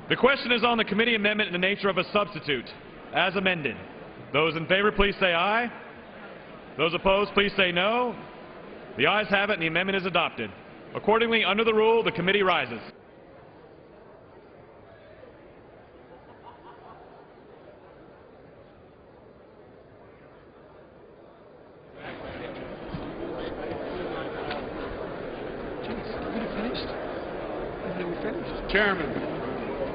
The question is on the committee amendment in the nature of a substitute, as amended. Those in favor, please say aye. Those opposed, please say no. The ayes have it, and the amendment is adopted. Accordingly, under the rule, the committee rises. Chairman.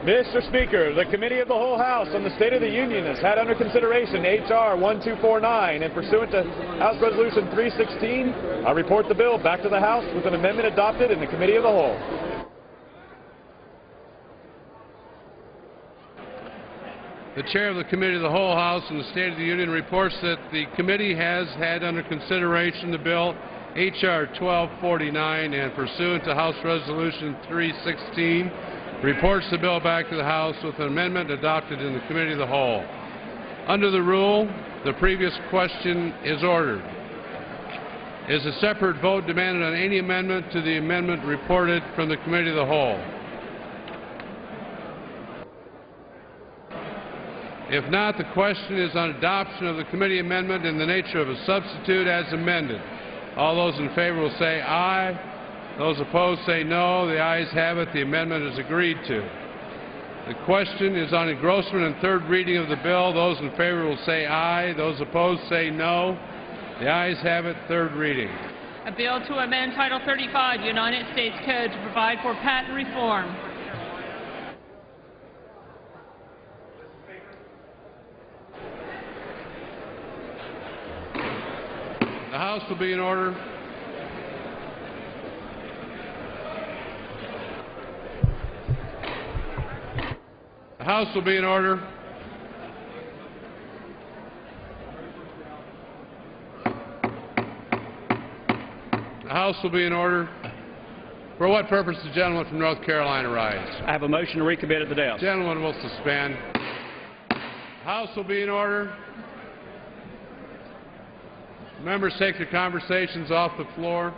Mr. Speaker, the Committee of the Whole House on the State of the Union has had under consideration H.R. 1249, and pursuant to House Resolution 316, I report the bill back to the House with an amendment adopted in the Committee of the Whole. The Chair of the Committee of the Whole House in the State of the Union reports that the committee has had under consideration the bill H.R. 1249, and pursuant to House Resolution 316, reports the bill back to the House with an amendment adopted in the Committee of the Whole. Under the rule, the previous question is ordered. Is a separate vote demanded on any amendment to the amendment reported from the Committee of the Whole? If not, the question is on adoption of the committee amendment in the nature of a substitute as amended. All those in favor will say aye. Those opposed say no. The ayes have it. The amendment is agreed to. The question is on engrossment and third reading of the bill. Those in favor will say aye. Those opposed say no. The ayes have it. Third reading. A bill to amend Title 35 United States Code to provide for patent reform. The House will be in order. The House will be in order. The House will be in order. For what purpose does the gentleman from North Carolina rise? I have a motion to recommit at the desk. The gentleman will suspend. The House will be in order. Members take their conversations off the floor.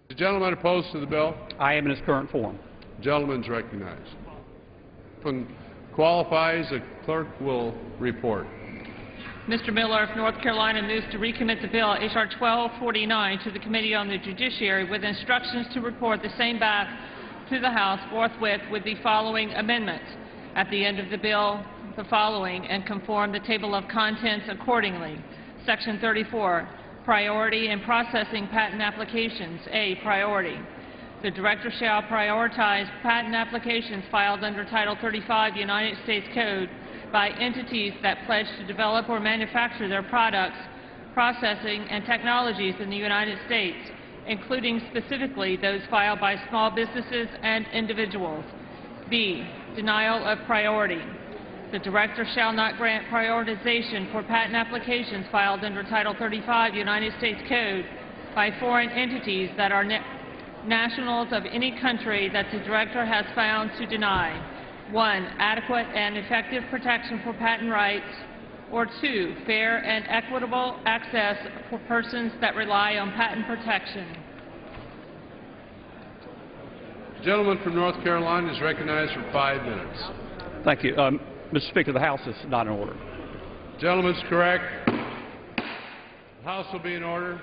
The gentleman opposed to the bill? I am in its current form. The gentleman is recognized. When qualifies, the clerk will report. Mr. Miller of North Carolina moves to recommit the bill H.R. 1249 to the Committee on the Judiciary with instructions to report the same back to the House forthwith with the following amendments. At the end of the bill, the following, and conform the table of contents accordingly. Section 34, priority in processing patent applications. A, priority. The Director shall prioritize patent applications filed under Title 35 United States Code by entities that pledge to develop or manufacture their products, processing, and technologies in the United States, including specifically those filed by small businesses and individuals. B, denial of priority. The Director shall not grant prioritization for patent applications filed under Title 35 United States Code by foreign entities that are nationals of any country that the Director has found to deny 1, adequate and effective protection for patent rights, or 2, fair and equitable access for persons that rely on patent protection. The gentleman from North Carolina is recognized for 5 minutes. Thank you. Mr. Speaker, the House is not in order. The gentleman's correct. The House will be in order.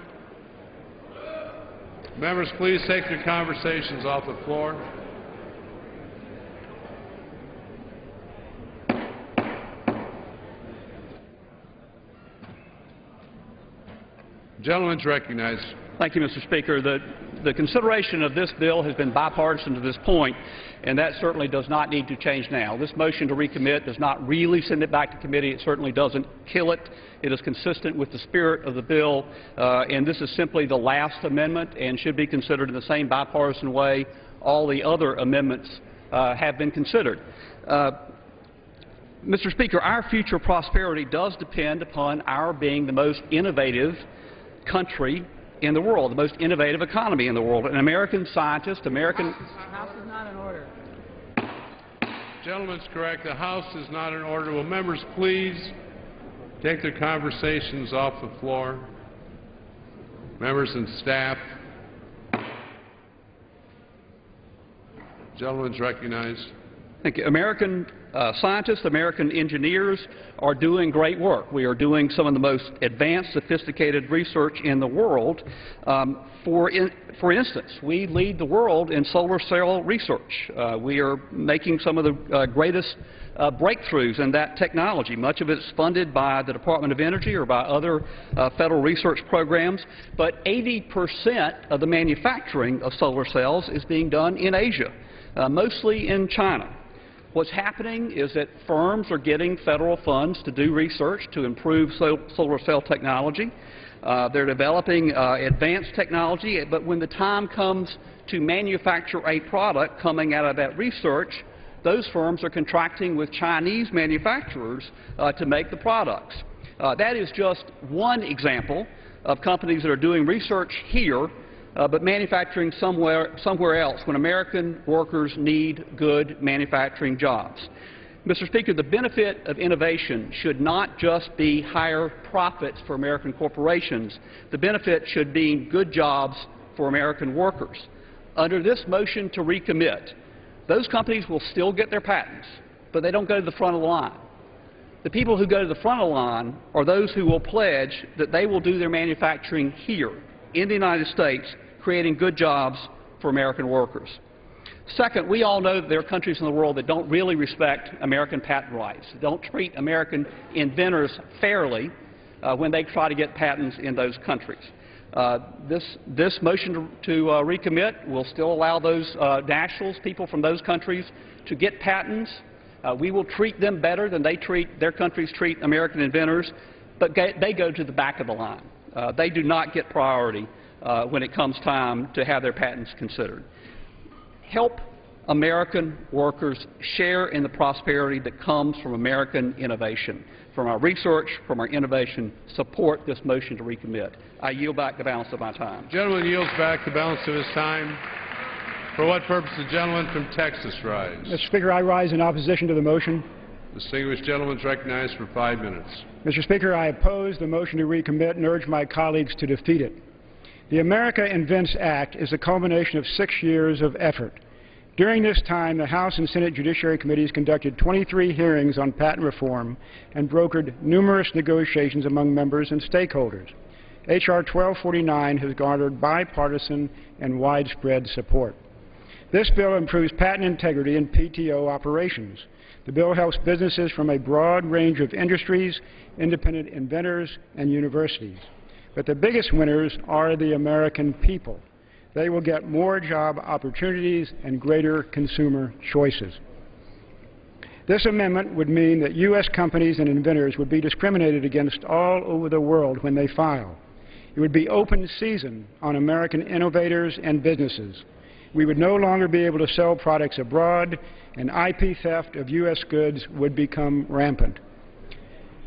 Members, please take their conversations off the floor. The gentleman's recognized. Thank you, Mr. Speaker. The consideration of this bill has been bipartisan to this point, and that certainly does not need to change now. This motion to recommit does not really send it back to committee. It certainly doesn't kill it. It is consistent with the spirit of the bill, and this is simply the last amendment and should be considered in the same bipartisan way all the other amendments have been considered. Mr. Speaker, our future prosperity does depend upon our being the most innovative country in the world, the most innovative economy in the world. An American scientist, American... The House is not in order. Gentleman's correct. The House is not in order. Will members please take their conversations off the floor? members and staff. Gentleman is recognized. Thank you. American scientists, American engineers are doing great work. We are doing some of the most advanced, sophisticated research in the world. For instance, we lead the world in solar cell research. We are making some of the greatest breakthroughs in that technology. Much of it is funded by the Department of Energy or by other federal research programs, but 80% of the manufacturing of solar cells is being done in Asia, mostly in China. What's happening is that firms are getting federal funds to do research to improve solar cell technology. They're developing advanced technology, but when the time comes to manufacture a product coming out of that research, those firms are contracting with Chinese manufacturers to make the products. That is just one example of companies that are doing research here but manufacturing somewhere else when American workers need good manufacturing jobs. Mr. Speaker, the benefit of innovation should not just be higher profits for American corporations. The benefit should be good jobs for American workers. Under this motion to recommit, those companies will still get their patents, but they don't go to the front of the line. The people who go to the front of the line are those who will pledge that they will do their manufacturing here in the United States, creating good jobs for American workers. Second, we all know that there are countries in the world that don't really respect American patent rights, don't treat American inventors fairly when they try to get patents in those countries. This motion to recommit will still allow those nationals, people from those countries, to get patents. We will treat them better than their countries treat American inventors, but they go to the back of the line. They do not get priority when it comes time to have their patents considered. Help American workers share in the prosperity that comes from American innovation. From our research, from our innovation, support this motion to recommit. I yield back the balance of my time. The gentleman yields back the balance of his time. For what purpose the gentleman from Texas rise? Mr. Speaker, I rise in opposition to the motion. The distinguished gentleman is recognized for 5 minutes. Mr. Speaker, I oppose the motion to recommit and urge my colleagues to defeat it. The America Invents Act is a culmination of 6 years of effort. During this time, the House and Senate Judiciary Committees conducted 23 hearings on patent reform and brokered numerous negotiations among members and stakeholders. H.R. 1249 has garnered bipartisan and widespread support. This bill improves patent integrity in PTO operations. The bill helps businesses from a broad range of industries, independent inventors, and universities. But the biggest winners are the American people. They will get more job opportunities and greater consumer choices. This amendment would mean that U.S. companies and inventors would be discriminated against all over the world when they file. It would be open season on American innovators and businesses. We would no longer be able to sell products abroad, and IP theft of U.S. goods would become rampant.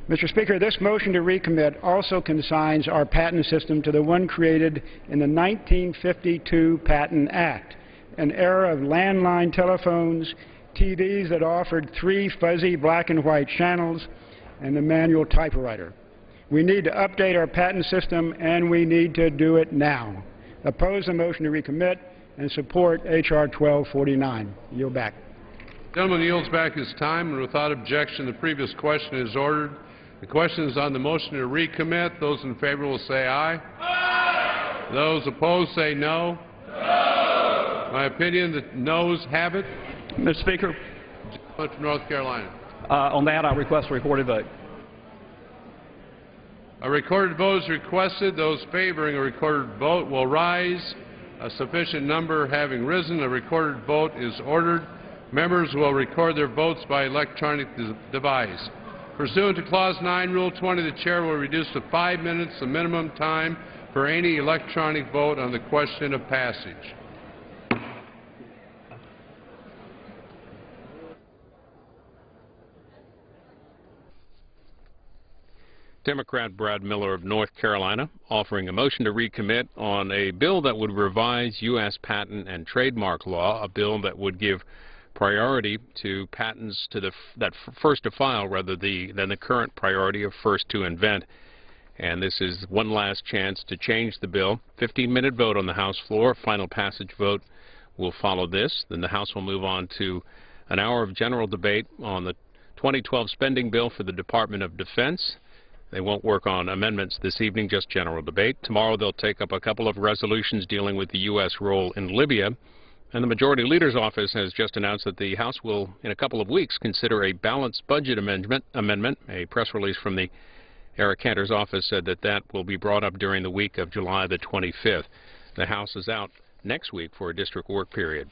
Mr. Speaker, this motion to recommit also consigns our patent system to the one created in the 1952 Patent Act, an era of landline telephones, TVs that offered 3 fuzzy black and white channels, and the manual typewriter. We need to update our patent system, and we need to do it now. Oppose the motion to recommit and support H.R. 1249. Yield back. The gentleman yields back his time, and without objection, the previous question is ordered. The question is on the motion to recommit. Those in favor will say aye. Aye. Those opposed say no. No. My opinion, the noes have it. Mr. Speaker. Gentleman from North Carolina. On that, I request a recorded vote. A recorded vote is requested. Those favoring a recorded vote will rise. A sufficient number having risen, a recorded vote is ordered. Members will record their votes by electronic device. Pursuant to Clause 9, Rule 20, the Chair will reduce to 5 minutes the minimum time for any electronic vote on the question of passage. Democrat Brad Miller of North Carolina offering a motion to recommit on a bill that would revise U.S. patent and trademark law, a bill that would give priority to patents to that first to file rather than the current priority of first to invent. And this is one last chance to change the bill. 15-minute vote on the House floor. Final passage vote will follow this. Then the House will move on to an hour of general debate on the 2012 spending bill for the Department of Defense. They won't work on amendments this evening, just general debate. Tomorrow they'll take up a couple of resolutions dealing with the U.S. role in Libya. And the Majority Leader's office has just announced that the House will, in a couple of weeks, consider a balanced budget amendment. A press release from the Eric Cantor's office said that that will be brought up during the week of July the 25th. The House is out next week for a district work period.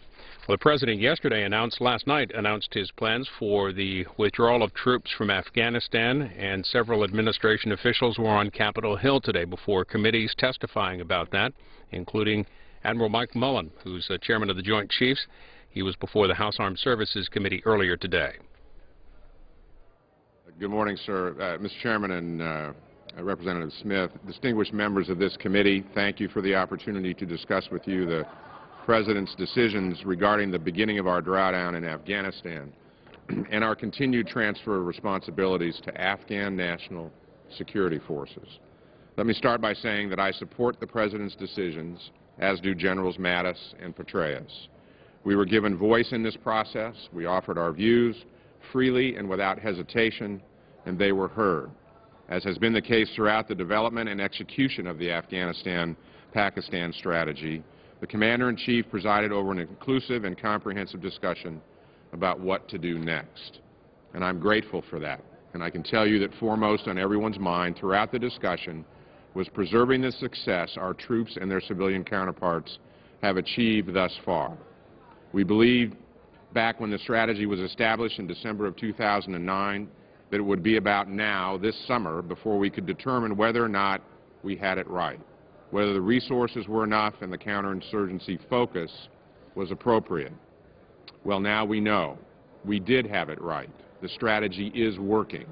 Well, the President yesterday last night announced his plans for the withdrawal of troops from Afghanistan, and several administration officials were on Capitol Hill today before committees testifying about that, including Admiral Mike Mullen, who's chairman of the Joint Chiefs. He was before the House Armed Services Committee earlier today. Good morning, sir. Mr. Chairman and Representative Smith, distinguished members of this committee, thank you for the opportunity to discuss with you the President's decisions regarding the beginning of our drawdown in Afghanistan and our continued transfer of responsibilities to Afghan national security forces. Let me start by saying that I support the President's decisions, as do Generals Mattis and Petraeus. We were given voice in this process. We offered our views freely and without hesitation, and they were heard, as has been the case throughout the development and execution of the Afghanistan-Pakistan strategy. The Commander-in-Chief presided over an inclusive and comprehensive discussion about what to do next, and I'm grateful for that. And I can tell you that foremost on everyone's mind throughout the discussion was preserving the success our troops and their civilian counterparts have achieved thus far. We believed back when the strategy was established in December of 2009 that it would be about now, this summer, before we could determine whether or not we had it right, whether the resources were enough and the counterinsurgency focus was appropriate. Well, now we know. We did have it right. The strategy is working.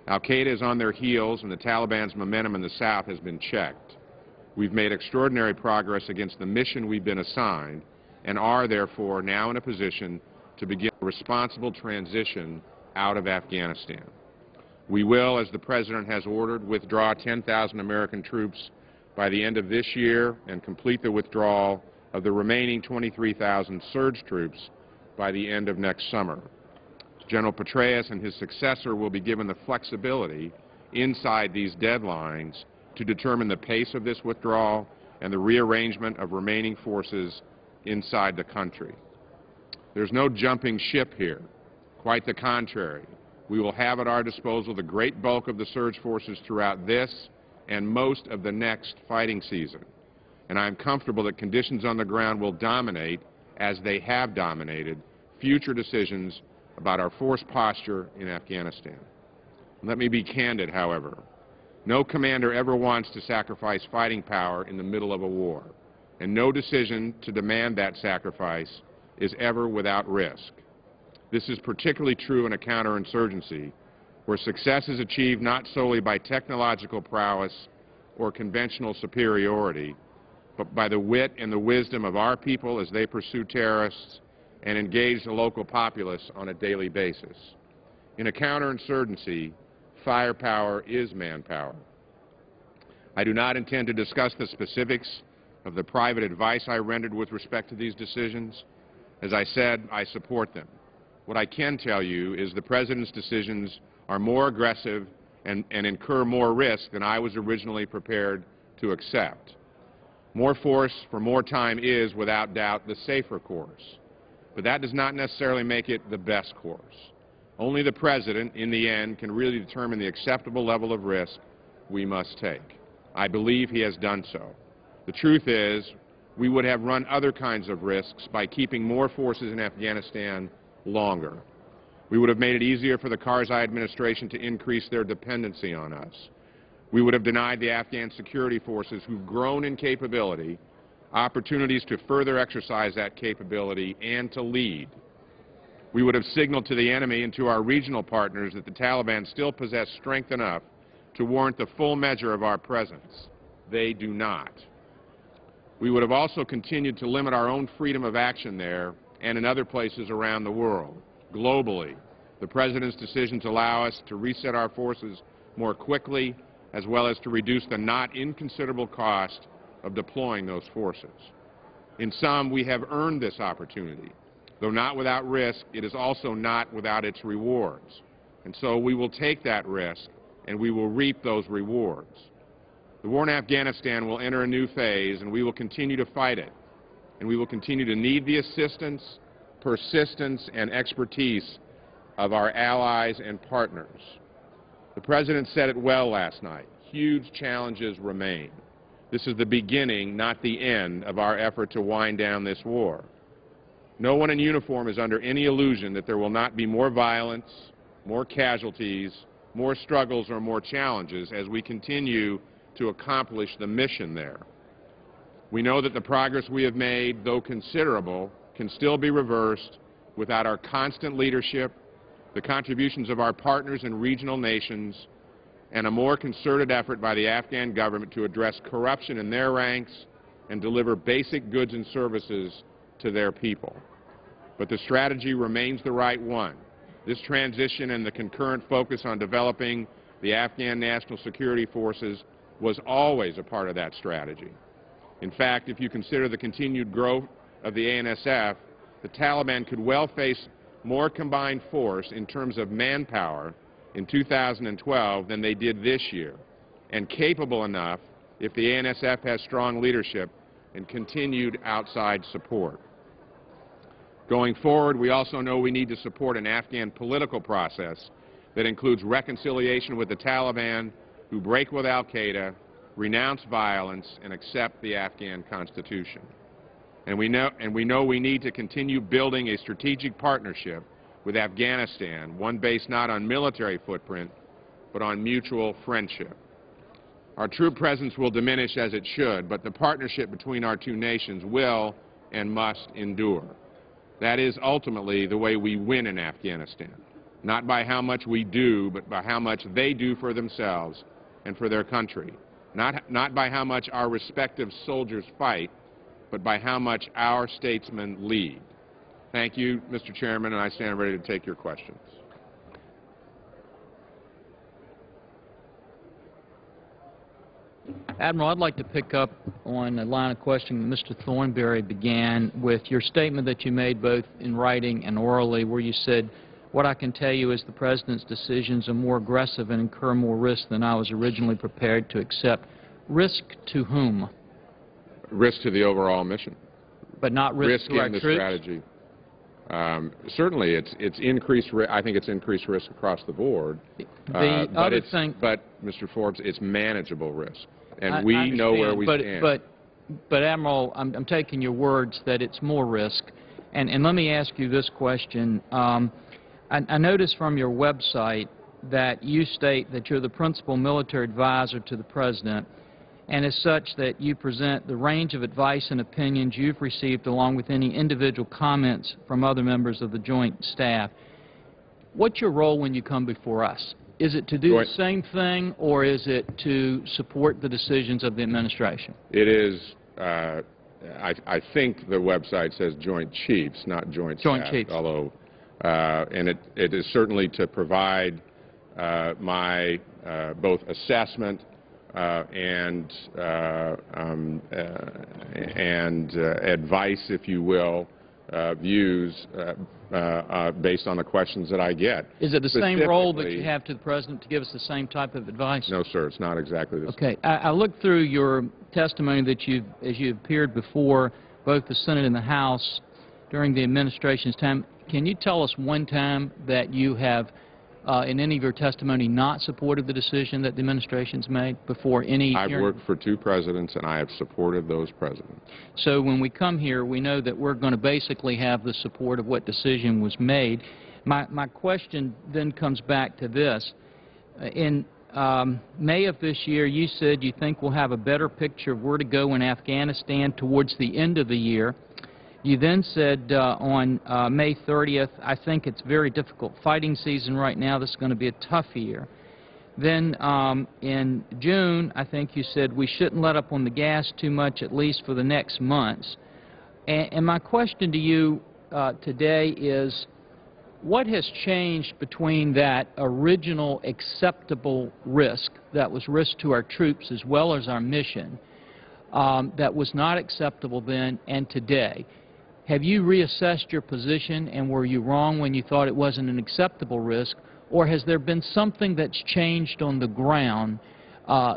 Al-Qaeda is on their heels, and the Taliban's momentum in the south has been checked. We've made extraordinary progress against the mission we've been assigned and are, therefore, now in a position to begin a responsible transition out of Afghanistan. We will, as the President has ordered, withdraw 10,000 American troops by the end of this year and complete the withdrawal of the remaining 23,000 surge troops by the end of next summer. General Petraeus and his successor will be given the flexibility inside these deadlines to determine the pace of this withdrawal and the rearrangement of remaining forces inside the country. There's no jumping ship here. Quite the contrary. We will have at our disposal the great bulk of the surge forces throughout this and most of the next fighting season. And I'm comfortable that conditions on the ground will dominate, as they have dominated, future decisions about our force posture in Afghanistan. Let me be candid, however. No commander ever wants to sacrifice fighting power in the middle of a war, and no decision to demand that sacrifice is ever without risk. This is particularly true in a counterinsurgency, where success is achieved not solely by technological prowess or conventional superiority, but by the wit and the wisdom of our people as they pursue terrorists and engage the local populace on a daily basis. In a counterinsurgency, firepower is manpower. I do not intend to discuss the specifics of the private advice I rendered with respect to these decisions. As I said, I support them. What I can tell you is the President's decisions are more aggressive and incur more risk than I was originally prepared to accept. More force for more time is, without doubt, the safer course. But that does not necessarily make it the best course. Only the President, in the end, can really determine the acceptable level of risk we must take. I believe he has done so. The truth is, we would have run other kinds of risks by keeping more forces in Afghanistan longer. We would have made it easier for the Karzai administration to increase their dependency on us. We would have denied the Afghan security forces, who've grown in capability, opportunities to further exercise that capability and to lead. We would have signaled to the enemy and to our regional partners that the Taliban still possess strength enough to warrant the full measure of our presence. They do not. We would have also continued to limit our own freedom of action there and in other places around the world. Globally, the President's decisions allow us to reset our forces more quickly as well as to reduce the not inconsiderable cost of deploying those forces. In sum, we have earned this opportunity. Though not without risk, it is also not without its rewards. And so we will take that risk and we will reap those rewards. The war in Afghanistan will enter a new phase, and we will continue to fight it. And we will continue to need the assistance, persistence, and expertise of our allies and partners. The President said it well last night. Huge challenges remain. This is the beginning, not the end, of our effort to wind down this war. No one in uniform is under any illusion that there will not be more violence, more casualties, more struggles, or more challenges as we continue to accomplish the mission there. We know that the progress we have made, though considerable, can still be reversed without our constant leadership, the contributions of our partners and regional nations, and a more concerted effort by the Afghan government to address corruption in their ranks and deliver basic goods and services to their people. But the strategy remains the right one. This transition and the concurrent focus on developing the Afghan National Security Forces was always a part of that strategy. In fact, if you consider the continued growth of the ANSF, the Taliban could well face more combined force in terms of manpower in 2012 than they did this year, and capable enough if the ANSF has strong leadership and continued outside support. Going forward, we also know we need to support an Afghan political process that includes reconciliation with the Taliban, who break with al-Qaeda, renounce violence, and accept the Afghan Constitution. And we know we need to continue building a strategic partnership with Afghanistan, one based not on military footprint, but on mutual friendship. Our troop presence will diminish as it should, but the partnership between our two nations will and must endure. That is ultimately the way we win in Afghanistan, not by how much we do, but by how much they do for themselves and for their country, not by how much our respective soldiers fight, but by how much our statesmen lead. Thank you, Mr. Chairman, and I stand ready to take your questions. Admiral, I'd like to pick up on a line of questioning that Mr. Thornberry began with your statement that you made both in writing and orally, where you said, "What I can tell you is the President's decisions are more aggressive and incur more risk than I was originally prepared to accept." Risk to whom? Risk to the overall mission. But not risk to our in the troops? strategy. Certainly, it's increased. I think it's increased risk across the board. The other thing, but Mr. Forbes, it's manageable risk, and I we know where we stand. But Admiral, I'm taking your words that it's more risk, and let me ask you this question. I noticed from your website that you state that you're the principal military advisor to the President, and as such that you present the range of advice and opinions you've received along with any individual comments from other members of the Joint Staff. What's your role when you come before us? Is it to do the same thing, or is it to support the decisions of the administration? It is, I think the website says Joint Chiefs, not Joint Staff, Chiefs. Although, and it is certainly to provide my both assessment and advice, if you will, views based on the questions that I get. Is it the same role that you have to the President to give us the same type of advice? No, sir, it's not exactly the same. Okay. I looked through your testimony that as you appeared before both the Senate and the House during the administration's time. Can you tell us one time that you have in any of your testimony not supported the decision that the administration's made before any hearing? I've worked for 2 presidents, and I have supported those presidents. So when we come here, we know that we're going to basically have the support of what decision was made. My question then comes back to this. In May of this year, you said you think we'll have a better picture of where to go in Afghanistan towards the end of the year. You then said on May 30th, I think it's very difficult fighting season right now. This is going to be a tough year. Then in June, I think you said we shouldn't let up on the gas too much, at least for the next months. And my question to you today is, what has changed between that original acceptable risk that was risk to our troops as well as our mission, that was not acceptable then and today. Have you reassessed your position, and were you wrong when you thought it wasn't an acceptable risk, or has there been something that's changed on the ground,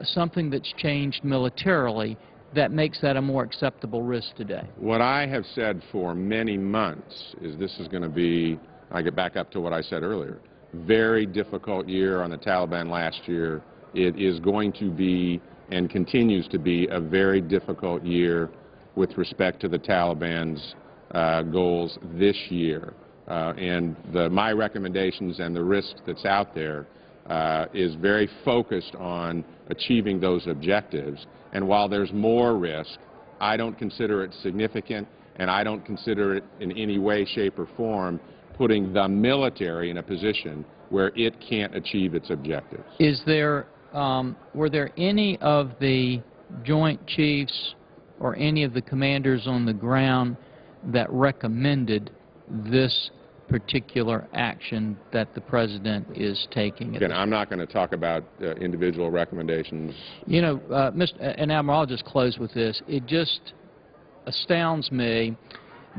something that's changed militarily that makes that a more acceptable risk today? What I have said for many months is this is going to be, I get back up to what I said earlier, very difficult year on the Taliban last year. It is going to be and continues to be a very difficult year with respect to the Taliban's goals this year. My recommendations and the risk that's out there is very focused on achieving those objectives. And while there's more risk, I don't consider it significant, and I don't consider it in any way, shape, or form putting the military in a position where it can't achieve its objectives. Were there any of the Joint Chiefs or any of the commanders on the ground that recommended this particular action that the President is taking? Again, I'm not going to talk about individual recommendations. You know, and Admiral, I'll just close with this. It just astounds me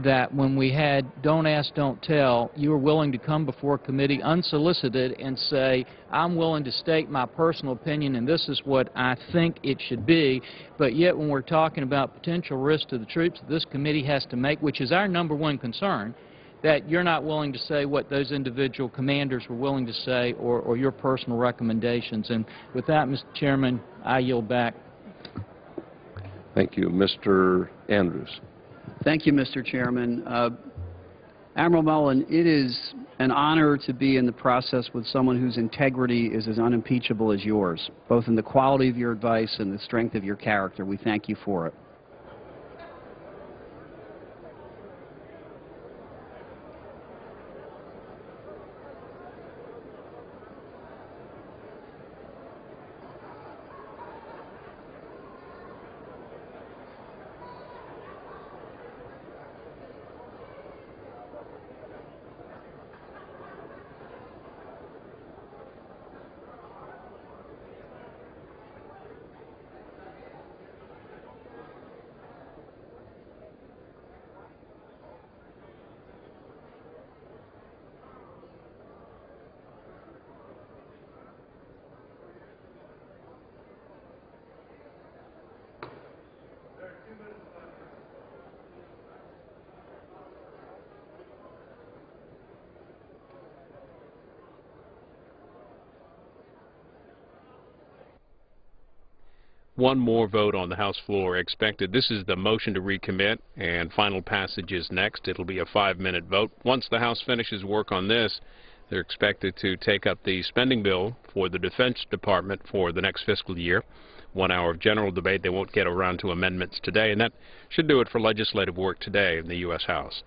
that when we had Don't Ask, Don't Tell, you were willing to come before committee unsolicited and say, I'm willing to state my personal opinion and this is what I think it should be, but yet when we're talking about potential risk to the troops that this committee has to make, which is our #1 concern, that you're not willing to say what those individual commanders were willing to say or your personal recommendations. And with that, Mr. Chairman, I yield back. Thank you. Mr. Andrews. Thank you, Mr. Chairman. Admiral Mullen, it is an honor to be in the process with someone whose integrity is as unimpeachable as yours, both in the quality of your advice and the strength of your character. We thank you for it. One more vote on the House floor expected. This is the motion to recommit, and final passage is next. It'll be a 5-minute vote. Once the House finishes work on this, they're expected to take up the spending bill for the Defense Department for the next fiscal year. 1 hour of general debate. They won't get around to amendments today, and that should do it for legislative work today in the U.S. House.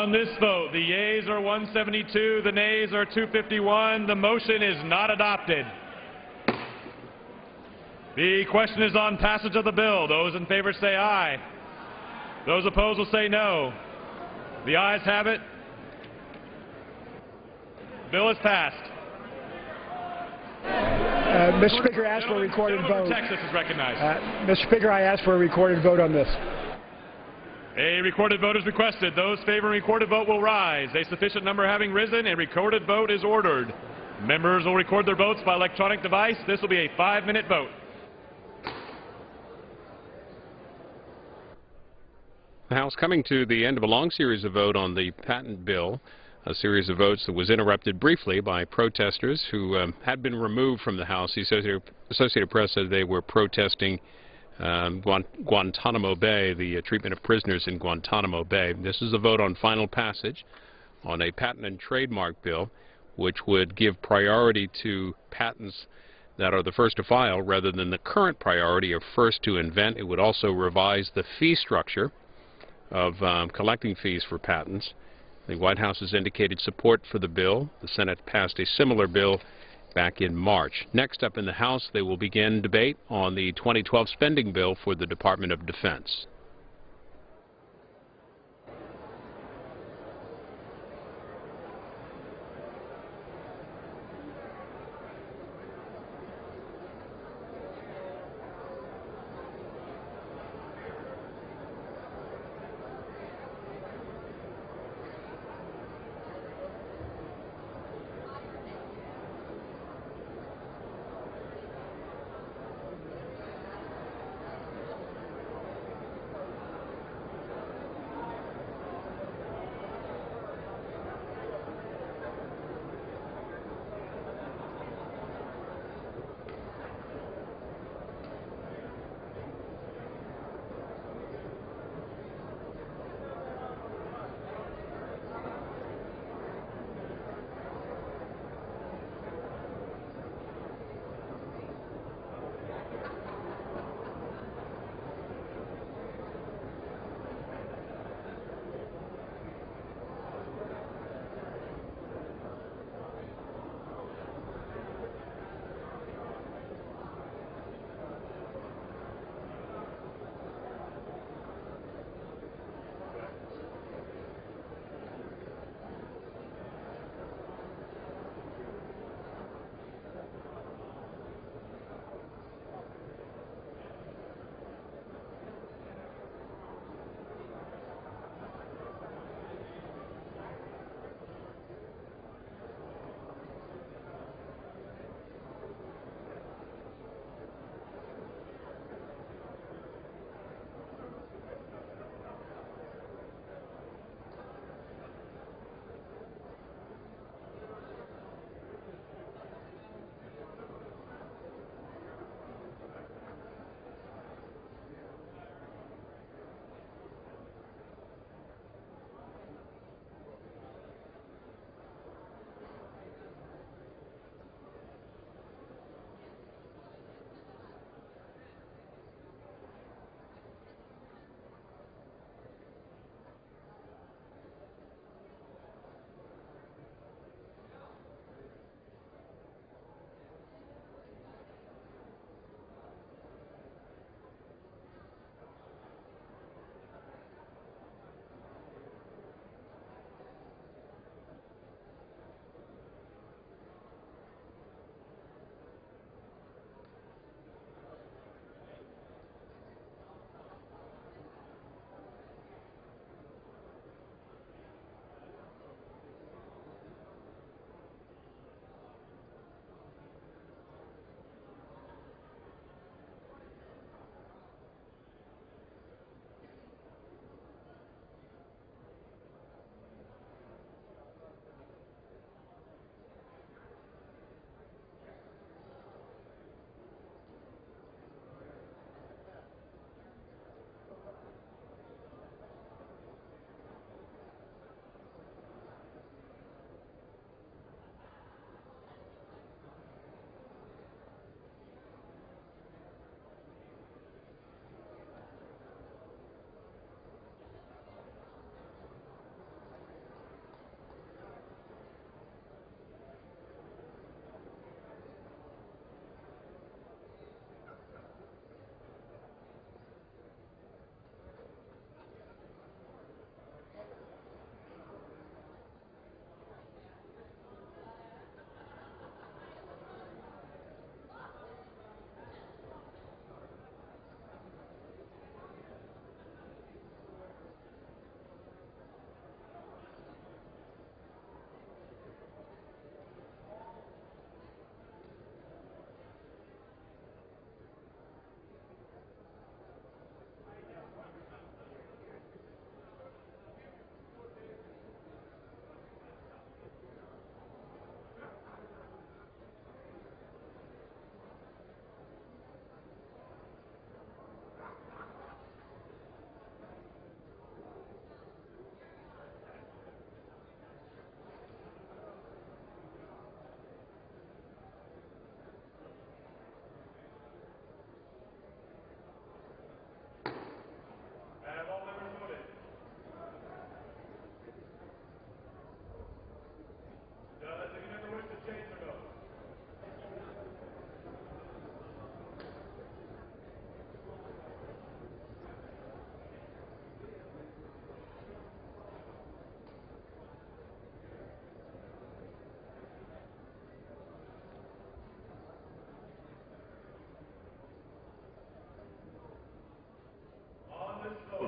On this vote, the yeas are 172, the nays are 251. The motion is not adopted. The question is on passage of the bill. Those in favor say aye. Those opposed will say no. The ayes have it. Bill is passed. Mr. Speaker, I ask for a recorded vote. Texas is recognized. Mr. Speaker, I ask for a recorded vote on this. A recorded vote is requested. Those favoring recorded vote will rise. A sufficient number having risen, a recorded vote is ordered. Members will record their votes by electronic device. This will be a 5-minute vote. The House coming to the end of a long series of votes on the patent bill, a series of votes that was interrupted briefly by protesters who had been removed from the House. The Associated Press said they were protesting Guantanamo Bay, the treatment of prisoners in Guantanamo Bay. This is a vote on final passage on a patent and trademark bill, which would give priority to patents that are the first to file rather than the current priority of first to invent. It would also revise the fee structure of collecting fees for patents. The White House has indicated support for the bill. The Senate passed a similar bill back in March. Next up in the House, they will begin debate on the 2012 spending bill for the Department of Defense.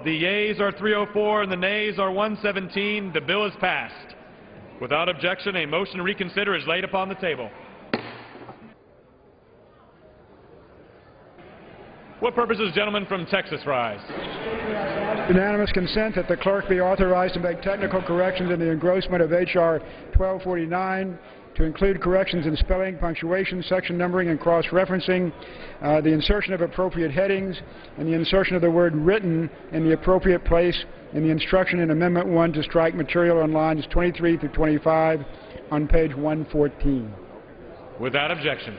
The yeas are 304 and the nays are 117. The bill is passed. Without objection, a motion to reconsider is laid upon the table. What purposes, gentlemen from Texas, rise? Unanimous consent that the clerk be authorized to make technical corrections in the engrossment of H.R. 1249 to include corrections in spelling, punctuation, section numbering, and cross-referencing, the insertion of appropriate headings, and the insertion of the word written in the appropriate place in the instruction in Amendment 1 to strike material on lines 23 through 25 on page 114. Without objection.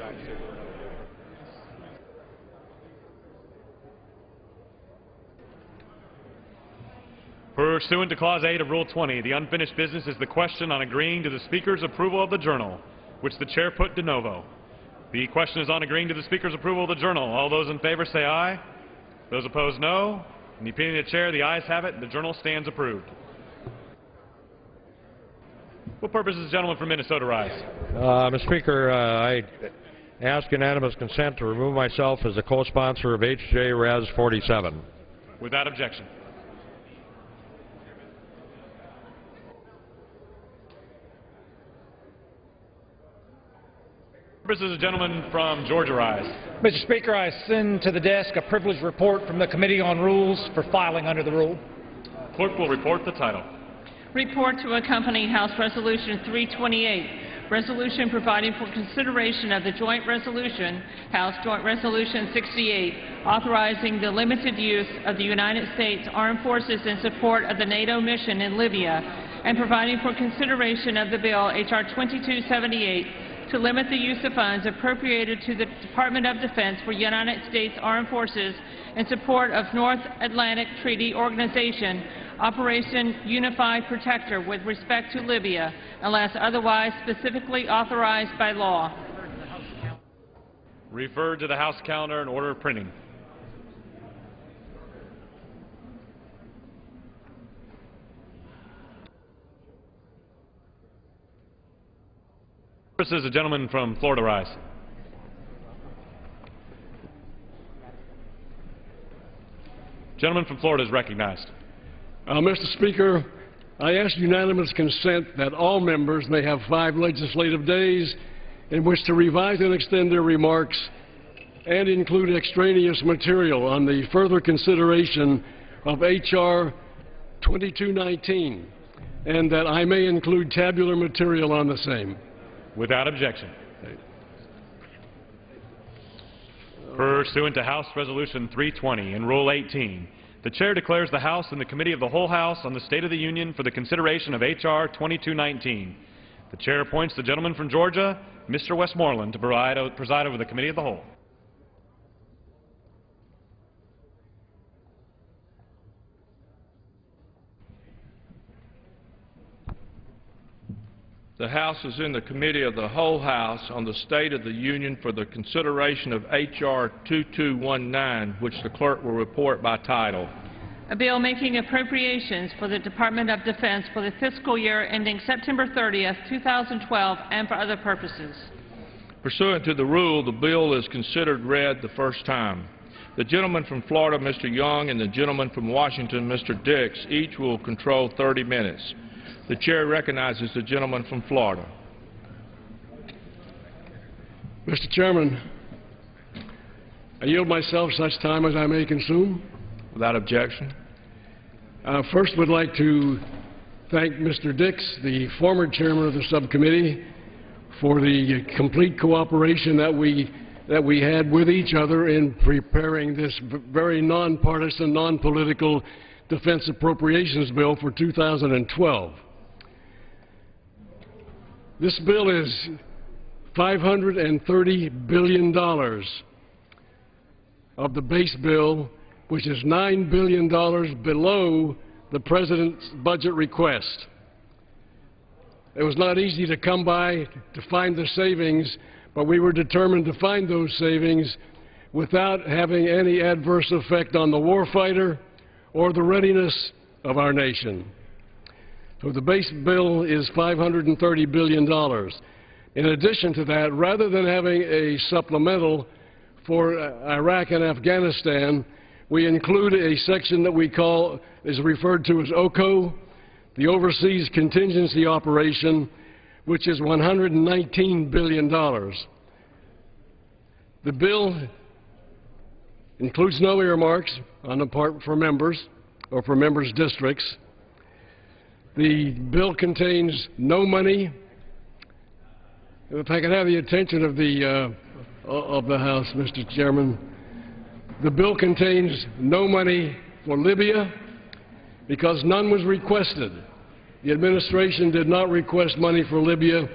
Pursuant to Clause 8 of Rule 20, the unfinished business is the question on agreeing to the Speaker's approval of the Journal, which the Chair put de novo. The question is on agreeing to the Speaker's approval of the Journal. All those in favor say aye. Those opposed, no. In the opinion of the Chair, the ayes have it. The Journal stands approved. What purposes, gentlemen from Minnesota, rise? Mr. Speaker, I ask unanimous consent to remove myself as a co-sponsor of H.J. Res. 47. Without objection. Purposes, the gentleman from Georgia, rise. Mr. Speaker, I send to the desk a privileged report from the Committee on Rules for filing under the rule. Clerk will report the title. Report to accompany House Resolution 328, resolution providing for consideration of the joint resolution, House Joint Resolution 68, authorizing the limited use of the United States Armed Forces in support of the NATO mission in Libya, and providing for consideration of the bill, H.R. 2278, to limit the use of funds appropriated to the Department of Defense for United States Armed Forces in support of North Atlantic Treaty Organization, Operation Unified Protector with respect to Libya, unless otherwise specifically authorized by law. Referred to the House calendar in order of printing. Purposes, the gentleman from Florida, rise. Gentleman from Florida is recognized. Mr. Speaker, I ask unanimous consent that all members may have 5 legislative days in which to revise and extend their remarks and include extraneous material on the further consideration of H.R. 2219, and that I may include tabular material on the same. Without objection. Pursuant to House Resolution 320 and Rule 18, the Chair declares the House and the Committee of the Whole House on the State of the Union for the consideration of H.R. 2219. The Chair appoints the gentleman from Georgia, Mr. Westmoreland, to preside over the Committee of the Whole. The House is in the Committee of the Whole House on the State of the Union for the consideration of H.R. 2219, which the clerk will report by title. A bill making appropriations for the Department of Defense for the fiscal year ending September 30th, 2012, and for other purposes. Pursuant to the rule, the bill is considered read the first time. The gentleman from Florida, Mr. Young, and the gentleman from Washington, Mr. Dix, each will control 30 minutes. The Chair recognizes the gentleman from Florida. Mr. Chairman, I yield myself such time as I may consume. Without objection. First, would like to thank Mr. Dix, the former chairman of the subcommittee, for the complete cooperation that we had with each other in preparing this very nonpartisan, non-political defense appropriations bill for 2012. This bill is $530 billion of the base bill, which is $9 billion below the President's budget request. It was not easy to come by to find the savings, but we were determined to find those savings without having any adverse effect on the warfighter or the readiness of our nation. So the base bill is $530 billion. In addition to that, rather than having a supplemental for Iraq and Afghanistan, we include a section that we call, is referred to as OCO, the Overseas Contingency Operation, which is $119 billion. The bill includes no earmarks on the part for members or for members' districts. The bill contains no money. If I could have the attention of the House, Mr. Chairman. The bill contains no money for Libya because none was requested. The administration did not request money for Libya.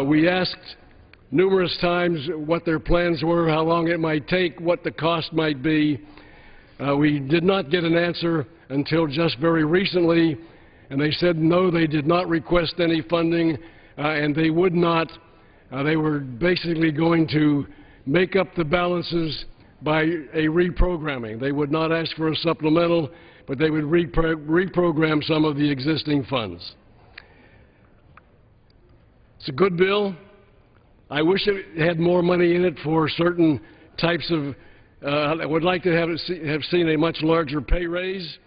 We asked numerous times what their plans were, how long it might take, what the cost might be. We did not get an answer until just very recently, and they said no, they did not request any funding, and they would not. They were basically going to make up the balances by a reprogramming. They would not ask for a supplemental, but they would reprogram some of the existing funds. It's a good bill. I wish it had more money in it for certain types of, I would like to have seen a much larger pay raise.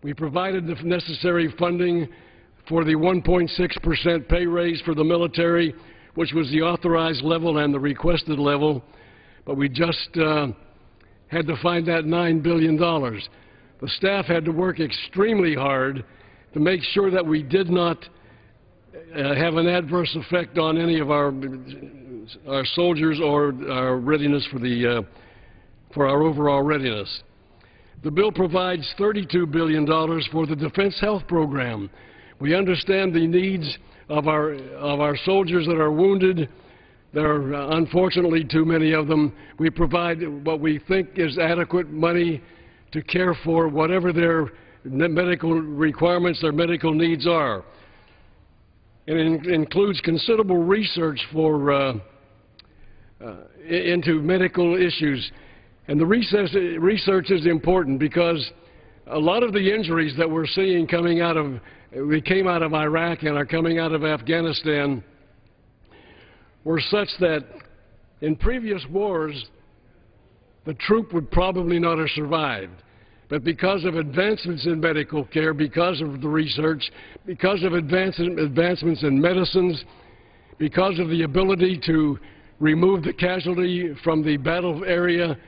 We provided the necessary funding for the 1.6% pay raise for the military, which was the authorized level and the requested level, but we just had to find that $9 billion. The staff had to work extremely hard to make sure that we did not have an adverse effect on any of our soldiers or our readiness for our overall readiness. The bill provides $32 billion for the Defense Health Program. We understand the needs of our soldiers that are wounded. There are unfortunately too many of them. We provide what we think is adequate money to care for whatever their medical requirements, their medical needs are. And it includes considerable research into medical issues. And the research is important because a lot of the injuries that we're seeing coming out of, we came out of Iraq and are coming out of Afghanistan, were such that in previous wars the troop would probably not have survived. But because of advancements in medical care, because of the research, because of advancements in medicines, because of the ability to remove the casualty from the battle area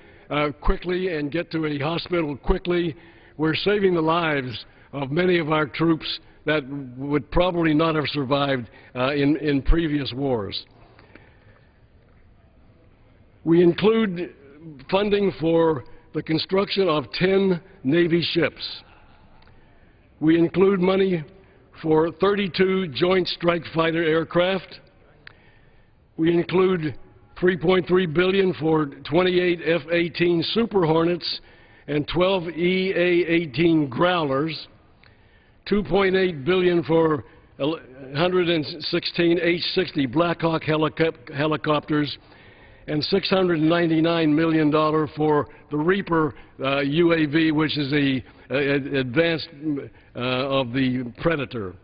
quickly and get to a hospital quickly, we're saving the lives of many of our troops that would probably not have survived in previous wars. We include funding for the construction of 10 Navy ships. We include money for 32 Joint Strike Fighter aircraft. We include $3.3 billion for 28 F-18 Super Hornets and 12 EA-18 Growlers, $2.8 billion for 116 H-60 Black Hawk helicopters, and $699 million for the Reaper UAV, which is the advanced of the Predator.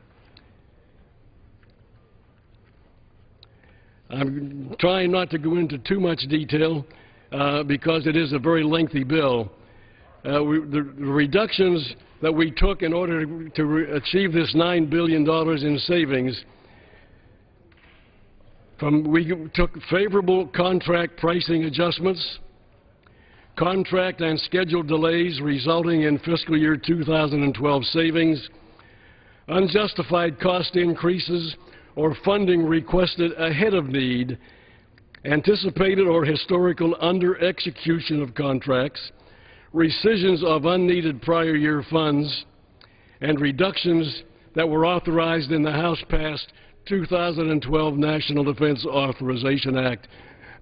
I'm trying not to go into too much detail because it is a very lengthy bill. The reductions that we took in order to achieve this $9 billion in savings, we took favorable contract pricing adjustments, contract and schedule delays resulting in fiscal year 2012 savings, unjustified cost increases or funding requested ahead of need, anticipated or historical under-execution of contracts, rescissions of unneeded prior year funds, and reductions that were authorized in the House-passed 2012 National Defense Authorization Act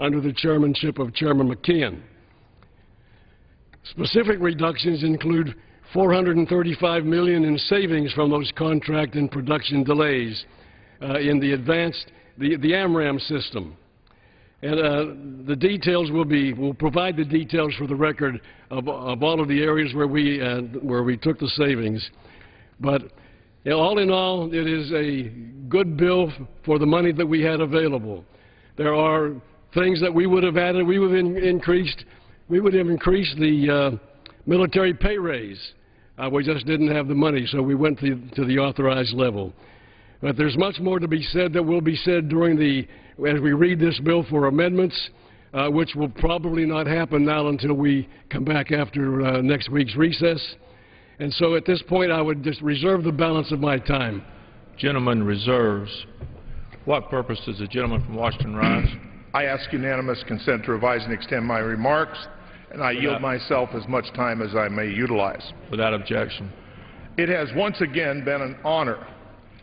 under the chairmanship of Chairman McKeon. Specific reductions include $435 million in savings from those contract and production delays in the AMRAAM system. And the details we'll provide the details for the record of all of the areas where we took the savings. But all in all, it is a good bill for the money that we had available. There are things that we would have added. We would have increased the military pay raise. We just didn't have the money, so we went to the authorized level. But there's much more to be said that will be said as we read this bill for amendments, which will probably not happen now until we come back after next week's recess. And so at this point, I would just reserve the balance of my time. Gentleman reserves. What purpose does the gentleman from Washington rise? I ask unanimous consent to revise and extend my remarks, and I yield myself as much time as I may utilize. Without objection. It has once again been an honor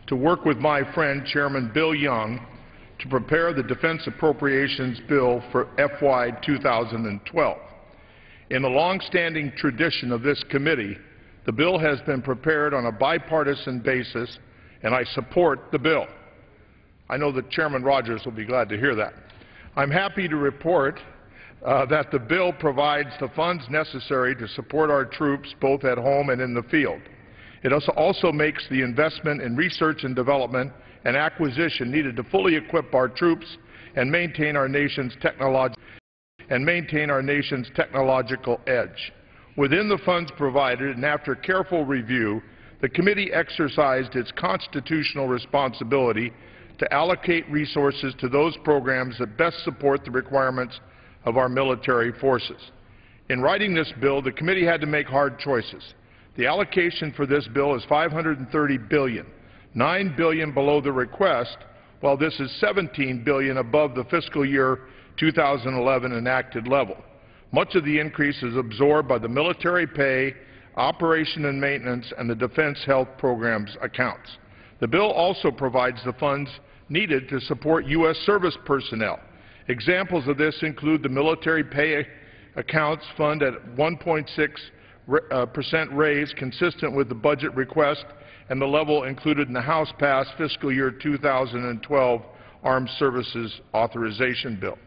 to work with my friend Chairman Bill Young to prepare the Defense Appropriations Bill for FY 2012. In the long-standing tradition of this committee, the bill has been prepared on a bipartisan basis, and I support the bill. I know that Chairman Rogers will be glad to hear that. I'm happy to report that the bill provides the funds necessary to support our troops both at home and in the field. It also makes the investment in research and development and acquisition needed to fully equip our troops and maintain our nation's technological edge. Within the funds provided and after careful review, the committee exercised its constitutional responsibility to allocate resources to those programs that best support the requirements of our military forces. In writing this bill, the committee had to make hard choices. The allocation for this bill is $530 billion, $9 billion below the request, while this is $17 billion above the fiscal year 2011 enacted level. Much of the increase is absorbed by the military pay, operation and maintenance, and the Defense Health Programs accounts. The bill also provides the funds needed to support U.S. service personnel. Examples of this include the military pay accounts fund at 1.6% raise consistent with the budget request and the level included in the House-passed fiscal year 2012 Armed Services Authorization Bill.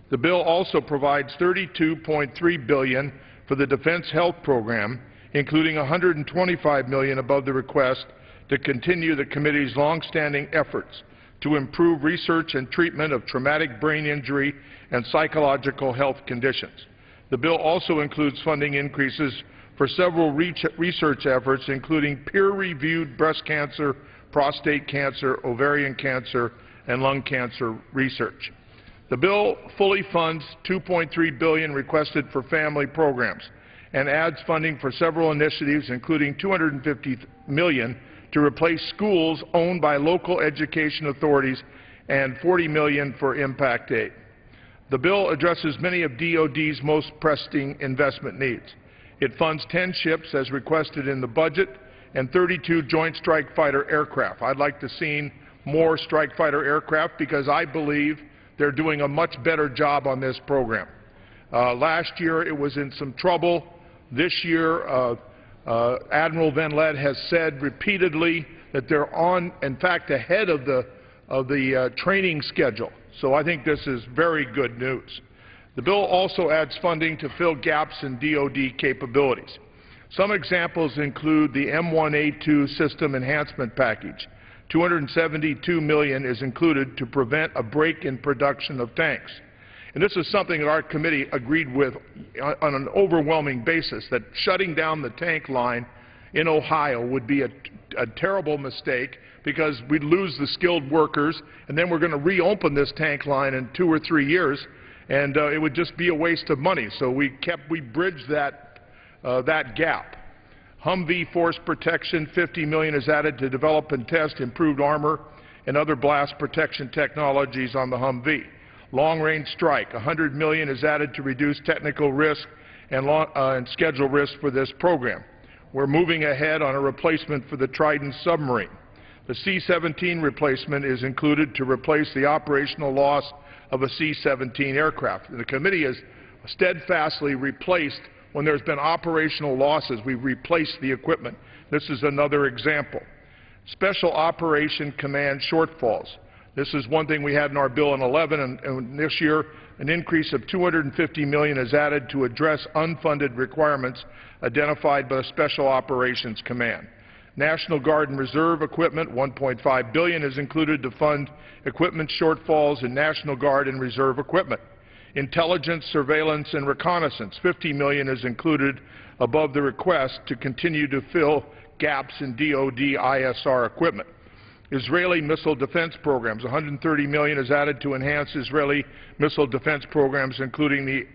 The bill also provides $32.3 billion for the Defense Health Program, including $125 million above the request to continue the committee's long-standing efforts to improve research and treatment of traumatic brain injury and psychological health conditions. The bill also includes funding increases for several research efforts, including peer-reviewed breast cancer, prostate cancer, ovarian cancer, and lung cancer research. The bill fully funds $2.3 billion requested for family programs and adds funding for several initiatives, including $250 million to replace schools owned by local education authorities and $40 million for impact aid. The bill addresses many of DoD's most pressing investment needs. It funds 10 ships as requested in the budget and 32 Joint Strike Fighter aircraft. I'd like to see more strike fighter aircraft because I believe they're doing a much better job on this program. Last year it was in some trouble. This year Admiral Van Lett has said repeatedly that they're on, in fact, ahead of the training schedule. So I think this is very good news. The bill also adds funding to fill gaps in DoD capabilities. Some examples include the M1A2 System Enhancement Package. $272 million is included to prevent a break in production of tanks. And this is something that our committee agreed with on an overwhelming basis, that shutting down the tank line in Ohio would be a terrible mistake because we'd lose the skilled workers, and then we're going to reopen this tank line in 2 or 3 years, and it would just be a waste of money. So we bridged that gap. Humvee Force Protection, $50 million is added to develop and test improved armor and other blast protection technologies on the Humvee. Long-range strike, $100 million is added to reduce technical risk and schedule risk for this program. We're moving ahead on a replacement for the Trident submarine. The C-17 replacement is included to replace the operational loss of a C-17 aircraft. The committee has steadfastly replaced, when there's been operational losses, we've replaced the equipment. This is another example. Special Operation Command shortfalls. This is one thing we had in our bill in 11, and this year an increase of $250 million is added to address unfunded requirements identified by the Special Operations Command. National Guard and Reserve equipment, $1.5 billion is included to fund equipment shortfalls in National Guard and Reserve equipment. Intelligence, surveillance, and reconnaissance, $50 million is included above the request to continue to fill gaps in DoD ISR equipment. Israeli missile defense programs, $130 million is added to enhance Israeli missile defense programs, including the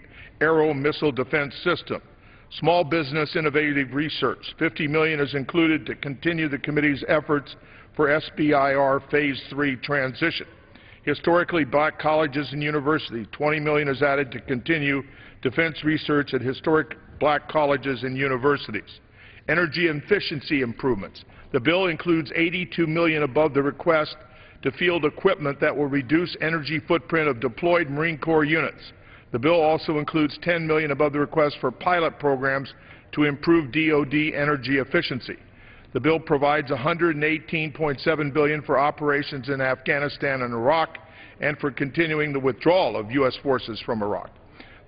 Arrow missile defense system. Small business innovative research, $50 million is included to continue the committee's efforts for SBIR Phase 3 transition. Historically black colleges and universities, $20 million is added to continue defense research at historic black colleges and universities. Energy efficiency improvements. The bill includes $82 million above the request to field equipment that will reduce energy footprint of deployed Marine Corps units. The bill also includes $10 million above the request for pilot programs to improve DoD energy efficiency. The bill provides $118.7 billion for operations in Afghanistan and Iraq and for continuing the withdrawal of U.S. forces from Iraq.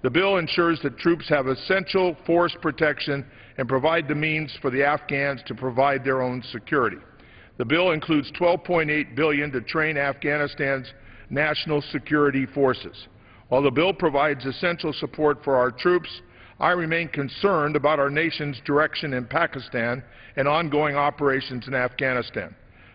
The bill ensures that troops have essential force protection and provide the means for the Afghans to provide their own security. The bill includes $12.8 billion to train Afghanistan's national security forces. While the bill provides essential support for our troops, I remain concerned about our nation's direction in Pakistan and ongoing operations in Afghanistan.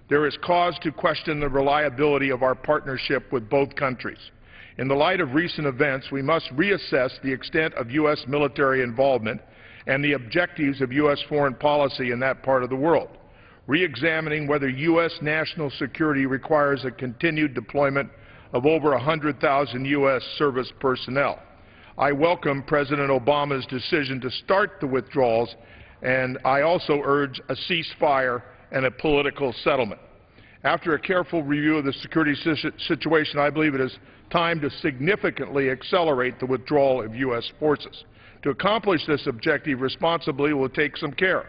There is cause to question the reliability of our partnership with both countries. In the light of recent events, we must reassess the extent of U.S. military involvement and the objectives of U.S. foreign policy in that part of the world, re-examining whether U.S. national security requires a continued deployment of over 100,000 U.S. service personnel. I welcome President Obama's decision to start the withdrawals, and I also urge a ceasefire and a political settlement. After a careful review of the security situation, I believe it is time to significantly accelerate the withdrawal of U.S. forces. To accomplish this objective responsibly will take some care.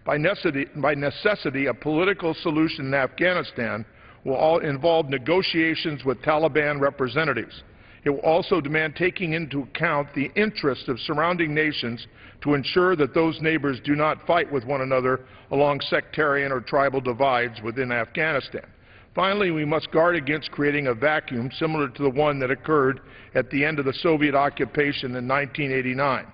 By necessity, a political solution in Afghanistan will involve negotiations with Taliban representatives. It will also demand taking into account the interests of surrounding nations to ensure that those neighbors do not fight with one another along sectarian or tribal divides within Afghanistan. Finally, we must guard against creating a vacuum similar to the one that occurred at the end of the Soviet occupation in 1989.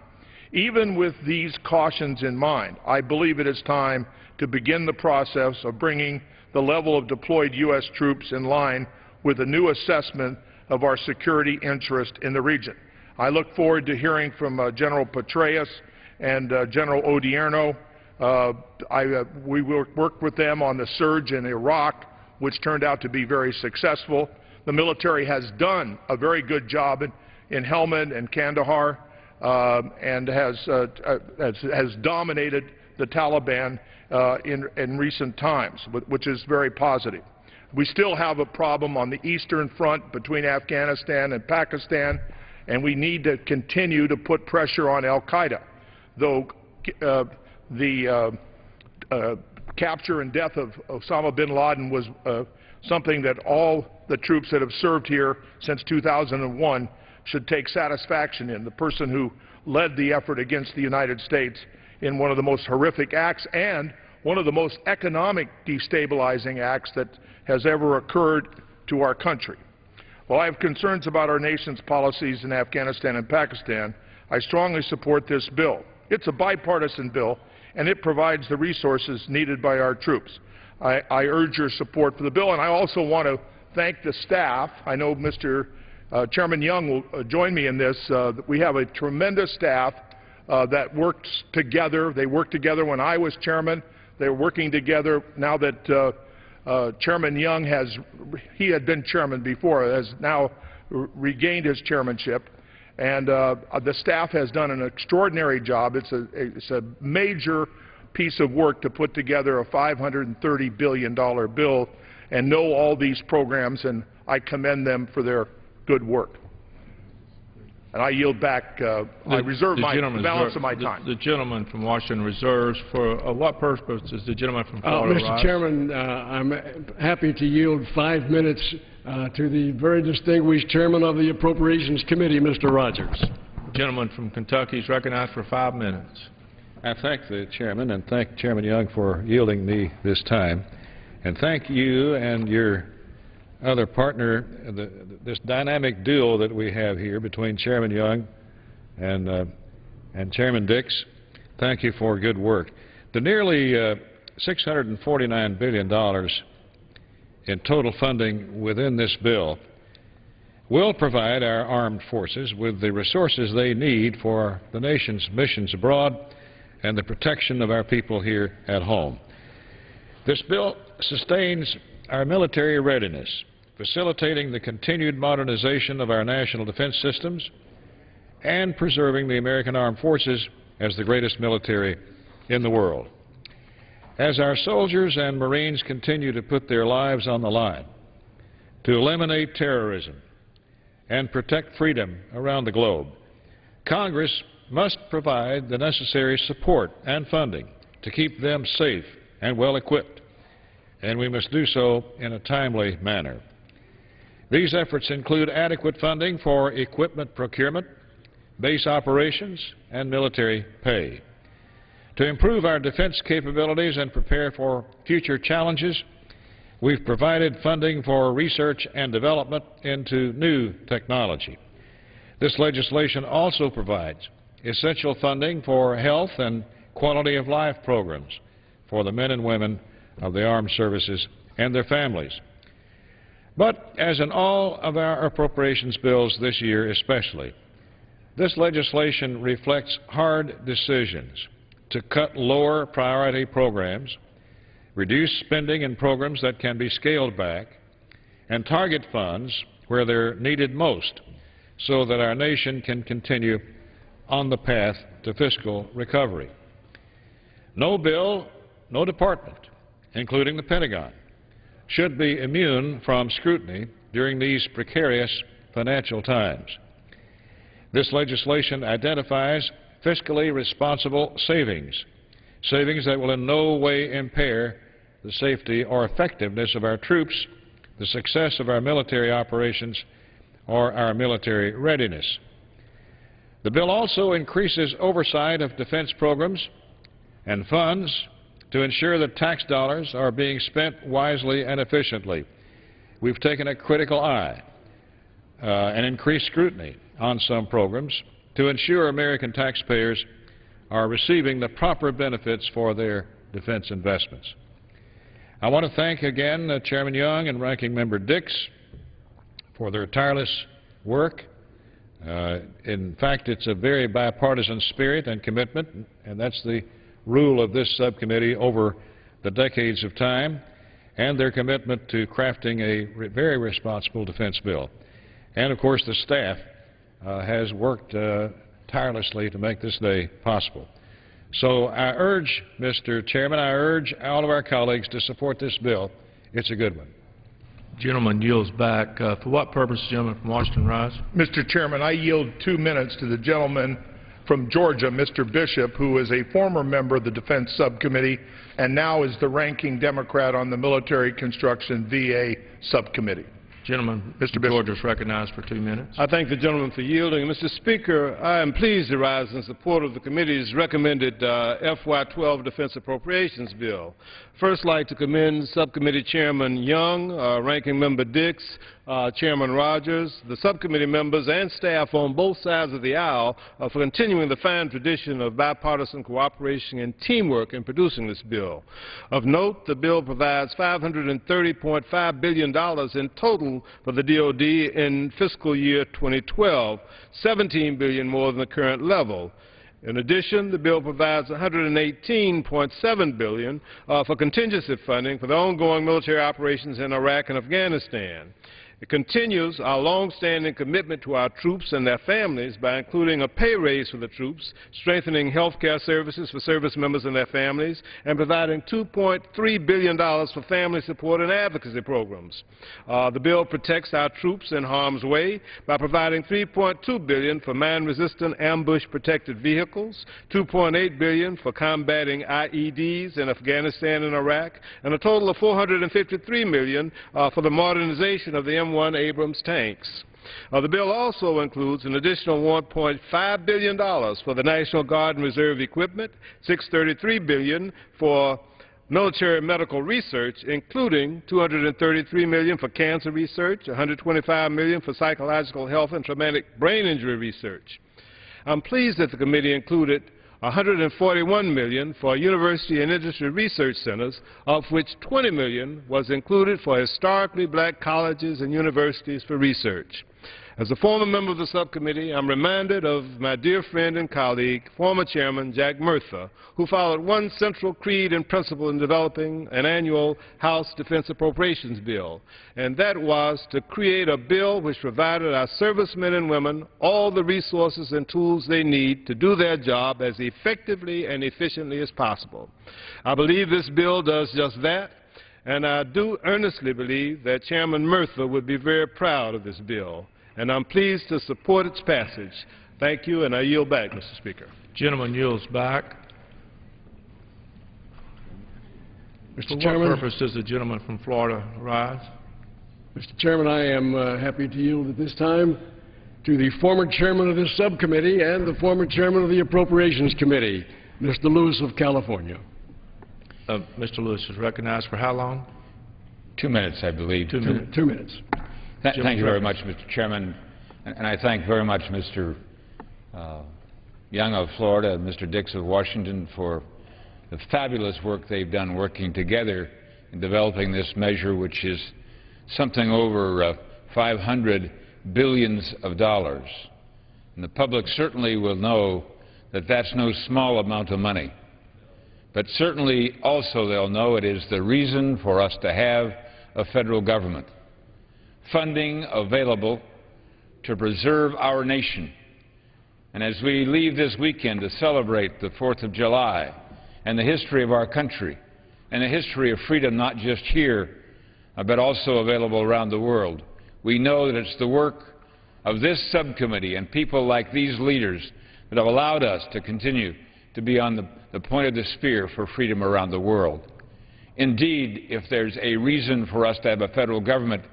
Even with these cautions in mind, I believe it is time to begin the process of bringing the level of deployed U.S. troops in line with a new assessment of our security interest in the region. I look forward to hearing from General Petraeus and General Odierno. We will work with them on the surge in Iraq, which turned out to be very successful. The military has done a very good job in Helmand and Kandahar and has dominated the Taliban in recent times, which is very positive. We still have a problem on the Eastern Front between Afghanistan and Pakistan, and we need to continue to put pressure on al-Qaeda, though the capture and death of Osama bin Laden was something that all the troops that have served here since 2001 should take satisfaction in. The person who led the effort against the United States in one of the most horrific acts and one of the most economic destabilizing acts that has ever occurred to our country. While I have concerns about our nation's policies in Afghanistan and Pakistan, I strongly support this bill. It's a bipartisan bill, and it provides the resources needed by our troops. I urge your support for the bill, and I also want to thank the staff. I know Mr. Chairman Young will join me in this. We have a tremendous staff that works together. They worked together when I was chairman. They're working together now that Chairman Young he had been chairman before, has now regained his chairmanship. And the staff has done an extraordinary job. It's a major piece of work to put together a $530 billion bill and know all these programs, and I commend them for their good work. And I yield back. I reserve the balance of my time. The gentleman from Washington reserves. For what purpose is the gentleman from Florida Mr. Chairman, I'm happy to yield 5 minutes to the very distinguished chairman of the Appropriations Committee, Mr. Rogers. The gentleman from Kentucky is recognized for 5 minutes. I thank the chairman and thank Chairman Young for yielding me this time. And thank you and your other partner, this dynamic duo that we have here between Chairman Young and Chairman Dix, thank you for good work. The nearly $649 billion in total funding within this bill will provide our armed forces with the resources they need for the nation's missions abroad and the protection of our people here at home. This bill sustains our military readiness, facilitating the continued modernization of our national defense systems and preserving the American Armed Forces as the greatest military in the world. As our soldiers and Marines continue to put their lives on the line to eliminate terrorism and protect freedom around the globe, Congress must provide the necessary support and funding to keep them safe and well equipped, and we must do so in a timely manner. These efforts include adequate funding for equipment procurement, base operations, and military pay. To improve our defense capabilities and prepare for future challenges, we've provided funding for research and development into new technology. This legislation also provides essential funding for health and quality of life programs for the men and women of the armed services and their families. But as in all of our appropriations bills this year especially, this legislation reflects hard decisions to cut lower priority programs, reduce spending in programs that can be scaled back, and target funds where they're needed most so that our nation can continue on the path to fiscal recovery. No bill, no department, including the Pentagon, should be immune from scrutiny during these precarious financial times. This legislation identifies fiscally responsible savings that will in no way impair the safety or effectiveness of our troops, the success of our military operations, or our military readiness. The bill also increases oversight of defense programs and funds to ensure that tax dollars are being spent wisely and efficiently. We've taken a critical eye and increased scrutiny on some programs to ensure American taxpayers are receiving the proper benefits for their defense investments. I want to thank again Chairman Young and Ranking Member Dix for their tireless work. In fact, it's a very bipartisan spirit and commitment, and that's the rule of this subcommittee over the decades of time, and their commitment to crafting a very responsible defense bill. And, of course, the staff has worked tirelessly to make this day possible. So I urge, Mr. Chairman, I urge all of our colleagues to support this bill. It's a good one. Gentleman yields back. For what purpose, gentleman from Washington rise? Mr. Chairman, I yield 2 minutes to the gentleman from Georgia, Mr. Bishop, who is a former member of the Defense Subcommittee and now is the ranking Democrat on the Military Construction VA Subcommittee. Gentleman, Mr. Georgia is recognized for 2 minutes. I thank the gentleman for yielding. Mr. Speaker, I am pleased to rise in support of the committee's recommended FY12 Defense Appropriations Bill. First, I'd like to commend Subcommittee Chairman Young, Ranking Member Dix, Chairman Rogers, the subcommittee members and staff on both sides of the aisle for continuing the fine tradition of bipartisan cooperation and teamwork in producing this bill. Of note, the bill provides $530.5 billion in total for the DoD in fiscal year 2012, $17 billion more than the current level. In addition, the bill provides $118.7 billion for contingency funding for the ongoing military operations in Iraq and Afghanistan. It continues our long-standing commitment to our troops and their families by including a pay raise for the troops, strengthening health care services for service members and their families, and providing $2.3 billion for family support and advocacy programs. The bill protects our troops in harm's way by providing $3.2 billion for man-resistant ambush-protected vehicles, $2.8 billion for combating IEDs in Afghanistan and Iraq, and a total of $453 million for the modernization of the M1 Abrams tanks. The bill also includes an additional $1.5 billion for the National Guard and Reserve equipment, $633 billion for military medical research, including $233 million for cancer research, $125 million for psychological health and traumatic brain injury research. I'm pleased that the committee included $141 million for university and industry research centers, of which $20 million was included for historically black colleges and universities for research. As a former member of the subcommittee, I'm reminded of my dear friend and colleague, former Chairman Jack Murtha, who followed one central creed and principle in developing an annual House Defense Appropriations Bill, and that was to create a bill which provided our servicemen and women all the resources and tools they need to do their job as effectively and efficiently as possible. I believe this bill does just that, and I do earnestly believe that Chairman Murtha would be very proud of this bill, and I'm pleased to support its passage. Thank you, and I yield back, Mr. Speaker. Gentleman yields back. Mr. Chairman. For what purpose does the gentleman from Florida rise? Mr. Chairman, I am happy to yield at this time to the former chairman of this subcommittee and the former chairman of the Appropriations Committee, Mr. Lewis of California. Mr. Lewis is recognized for how long? 2 minutes, I believe. 2 minutes. 2 minutes. Thank you very much, Mr. Chairman, and I thank very much Mr. Young of Florida and Mr. Dix of Washington for the fabulous work they've done working together in developing this measure, which is something over $500 billion. And the public certainly will know that that's no small amount of money. But certainly also they'll know it is the reason for us to have a federal government. Funding available to preserve our nation. And as we leave this weekend to celebrate the 4th of July and the history of our country and the history of freedom not just here but also available around the world, we know that it's the work of this subcommittee and people like these leaders that have allowed us to continue to be on the point of the spear for freedom around the world. Indeed, if there's a reason for us to have a federal government,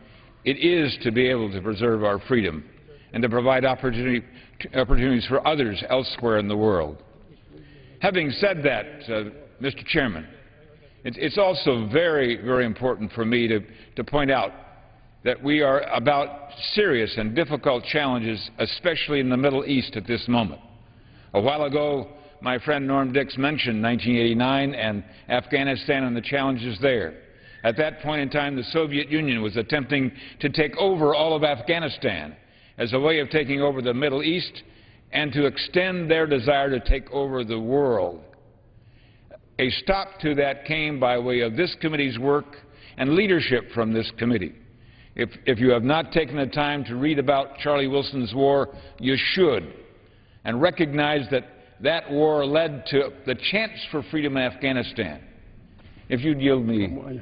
it is to be able to preserve our freedom and to provide opportunities for others elsewhere in the world. Having said that, Mr. Chairman, it's also very, very important for me to point out that we are about serious and difficult challenges, especially in the Middle East at this moment. A while ago, my friend Norm Dix mentioned 1989 and Afghanistan and the challenges there. At that point in time, the Soviet Union was attempting to take over all of Afghanistan as a way of taking over the Middle East and to extend their desire to take over the world. A stop to that came by way of this committee's work and leadership from this committee. If you have not taken the time to read about Charlie Wilson's war, you should, and recognize that that war led to the chance for freedom in Afghanistan. If you'd yield me.